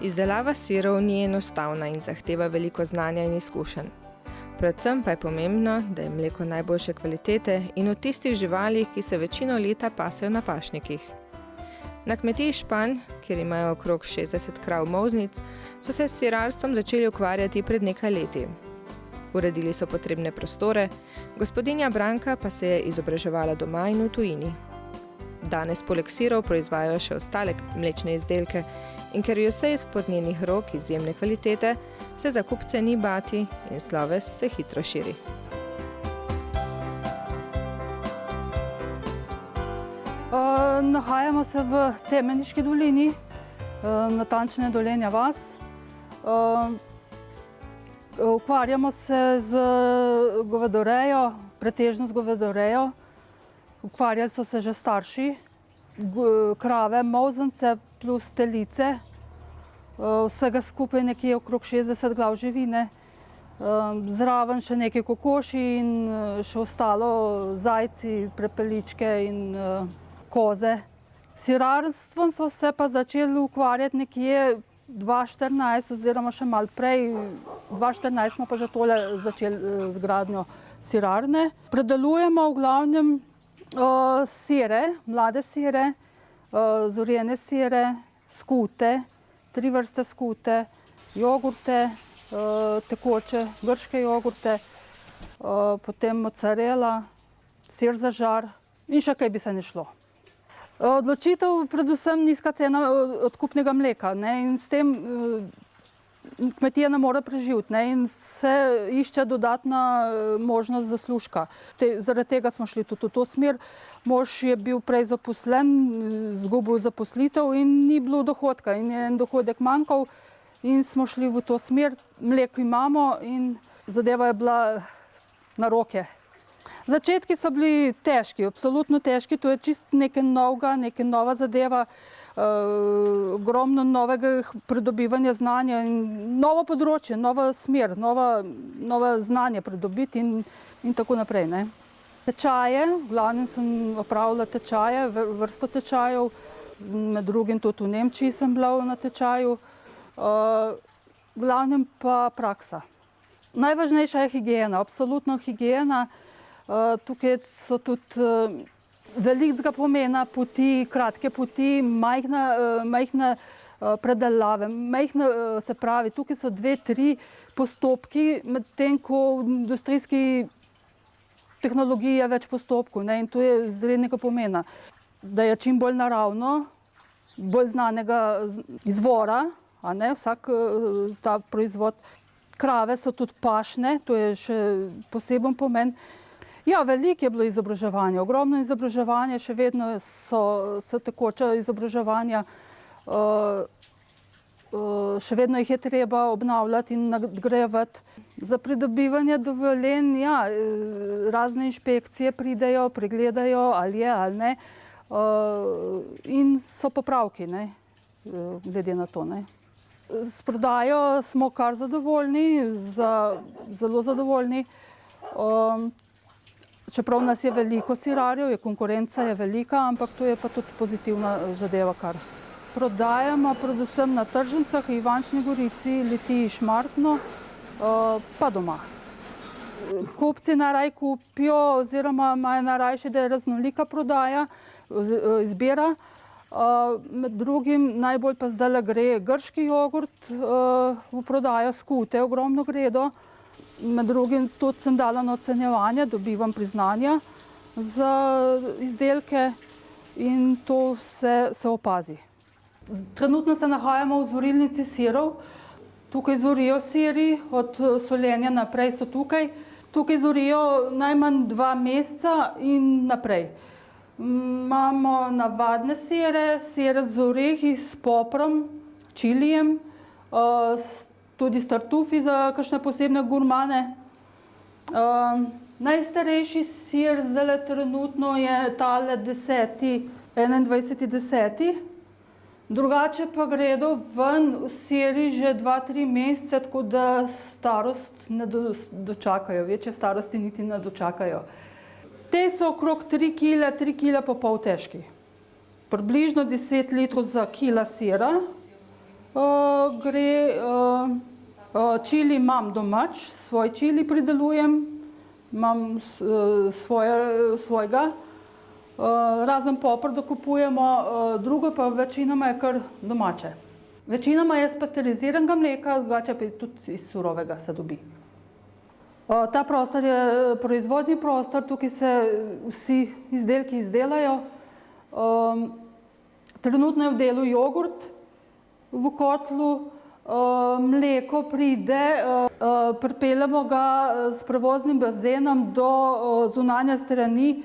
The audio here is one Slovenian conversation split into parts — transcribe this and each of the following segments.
Izdelava sirov ni enostavna in zahteva veliko znanja in izkušenj. Predvsem pa je pomembno, da je mleko najboljše kvalitete in od tistih živali, ki se večino leta pasejo na pašnikih. Na kmetiji Španj, kjer imajo okrog 60 krav molznic, so se s sirarstvom začeli ukvarjati pred nekaj leti. Uredili so potrebne prostore, gospodinja Branka pa se je izobraževala doma in v tujini. Danes poleg sirov proizvajajo še ostale mlečne izdelke in ker je vse izpod njenih rok izjemne kvalitete, se za kupce ni bati in sloves se hitro širi. Nahajamo se v Temeniški dolini, natančneje Dolenja vas. Ukvarjamo se z govedorejo, pretežno z govedorejo. Ukvarjali so se že starši, krave, molzence plus telice. Vsega skupaj nekje okrog 60 glav živine. Zraven še nekaj kokoši in še ostalo zajci, prepeličke in koze. Sirarstvom so se pa začeli ukvarjati nekje 2014 oziroma še malo prej. 2014 smo pa že tole začeli z gradnjo sirarne. Predelujemo v glavnem sire, mlade sire, zorjene sire, skute, 3 vrste skute, jogurte, tekoče, grške jogurte, potem mozzarella, sir za žar in še kaj bi se ne šlo. Odločitev predvsem nizka cena odkupnega mleka, ne, in s tem kmetija ne more preživeti, ne, in se išče dodatna možnost zaslužka. Zaradi tega smo šli tudi v to smer. Mož je bil prej zaposlen, izgubil zaposlitev in ni bilo dohodka in je en dohodek manjkal in smo šli v to smer. Mleko imamo in zadeva je bila na roke. Začetki so bili težki, absolutno težki, to je čisto nekaj novega, neka nova zadeva, ogromno novega pridobivanja znanja in novo področje, nova smer, nova znanje pridobiti in tako naprej, ne. Tečaje, v glavnem sem opravila tečaje, vrsto tečajev, med drugim tudi v Nemčiji sem bila na tečaju, v glavnem pa praksa. Najvažnejša je higiena, absolutno higiena. Tukaj so tudi velikega pomena poti, kratke poti, majhne predelave, se pravi, tukaj so 2-3 postopki, medtem ko v industrijski tehnologiji je več postopkov, ne, in to je izrednega pomena. Da je čim bolj naravno, bolj znanega izvora, a ne, vsak ta proizvod. Krave so tudi pašne, to je še poseben pomen. Ja, veliko je bilo izobraževanja, ogromno izobraževanja, še vedno so tekoča izobraževanja, še vedno jih je treba obnavljati in nadgrajevati. Za pridobivanje dovoljenj, ja, razne inšpekcije pridejo, pregledajo, ali je ali ne, in so popravki, ne, glede na to, ne. S prodajo smo kar zadovoljni, zelo zadovoljni. Čeprav nas je veliko sirarjev, konkurenca je velika, ampak to je pa tudi pozitivna zadeva kar. Prodajamo predvsem na tržnicah, Ivančni Gorici, Litiji, Šmartno, pa doma. Kupci najraje kupijo oziroma imajo najrajši, da je raznolika prodaja, izbira. Med drugim najbolj pa zdajle gre grški jogurt v prodajo, skute ogromno gredo. Med drugim tudi sem dala na ocenjevanje, dobivam priznanja za izdelke in to se opazi. Trenutno se nahajamo v zorilnici sirov. Tukaj zorijo siri, od solenja naprej so tukaj. Tukaj zorijo najmanj 2 meseca in naprej. Imamo navadne sire, sire z orehi, s poprom, čilijem, tudi s tartufi za kakšne posebne gurmane. Najstarejši sir zdajle trenutno je tale 21.10. Drugače pa gredo ven siri že 2-3 mesece, tako da starost ne dočakajo, večje starosti niti ne dočakajo. Te so okrog 3 kg, 3,5 kg težki. Približno 10 litrov za kila sira. Čili imam domač, svoj čili pridelujem, imam svojega. Razen poper dokupujemo, drugo pa večinoma je kar domače. Večinoma je iz pasteriziranega mleka, drugače pa tudi iz surovega se dobi. Ta prostor je proizvodni prostor, tukaj se vsi izdelki izdelajo. Trenutno je v delu jogurt v kotlu, mleko pride, pripeljemo ga s prevoznim bazenom do zunanje strani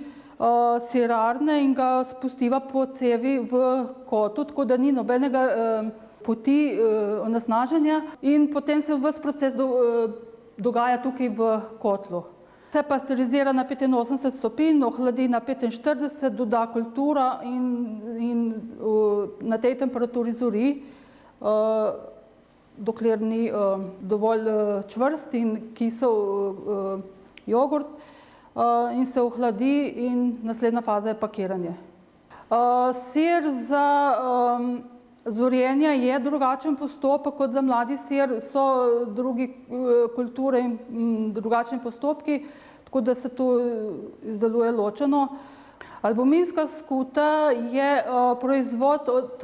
sirarne in ga spustiva po cevi v kotlu, tako da ni nobenega poti onesnaženja in potem se ves proces dogaja tukaj v kotlu. Se pasterizira na 85 stopinj, ohladi na 45, doda kultura in na tej temperaturi zori, dokler ni dovolj čvrst in kisel jogurt in se ohladi in naslednja faza je pakiranje. Sir za zorenje je drugačen postopek kot za mladi sir, so druge kulture in drugačni postopki, tako da se to izdeluje ločeno. Albuminska skuta je proizvod od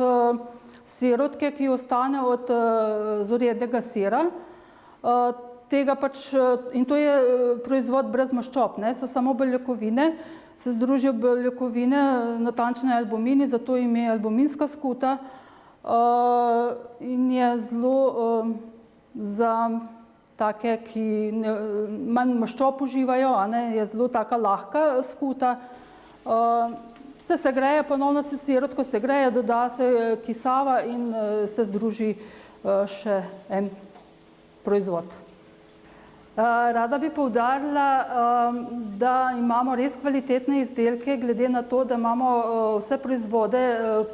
sirotke, ki ostane od zorjenega sira. In to je proizvod brez maščob, so samo beljakovine, se združijo beljakovine, natančno albumin, zato ime albuminska skuta. In je zelo za take, ki manj maščob uživajo, je zelo taka lahka skuta. Se segreje, ponovno se sirotko segreje, doda se kisava in se združi še en proizvod. Rada bi poudarila, da imamo res kvalitetne izdelke, glede na to, da imamo vse proizvode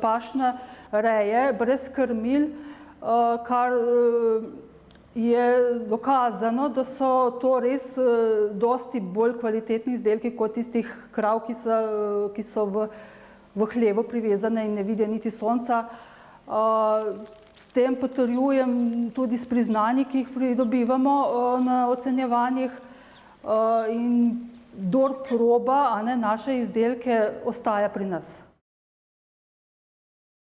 pašne reje, brez krmil, kar je dokazano, da so to res dosti bolj kvalitetni izdelki kot tistih krav, ki so v hlevu privezane in ne vidijo niti sonca. S tem potrjujem tudi s priznanji, ki jih pridobivamo na ocenjevanjih, in kdor proba naše izdelke, ostaja pri nas.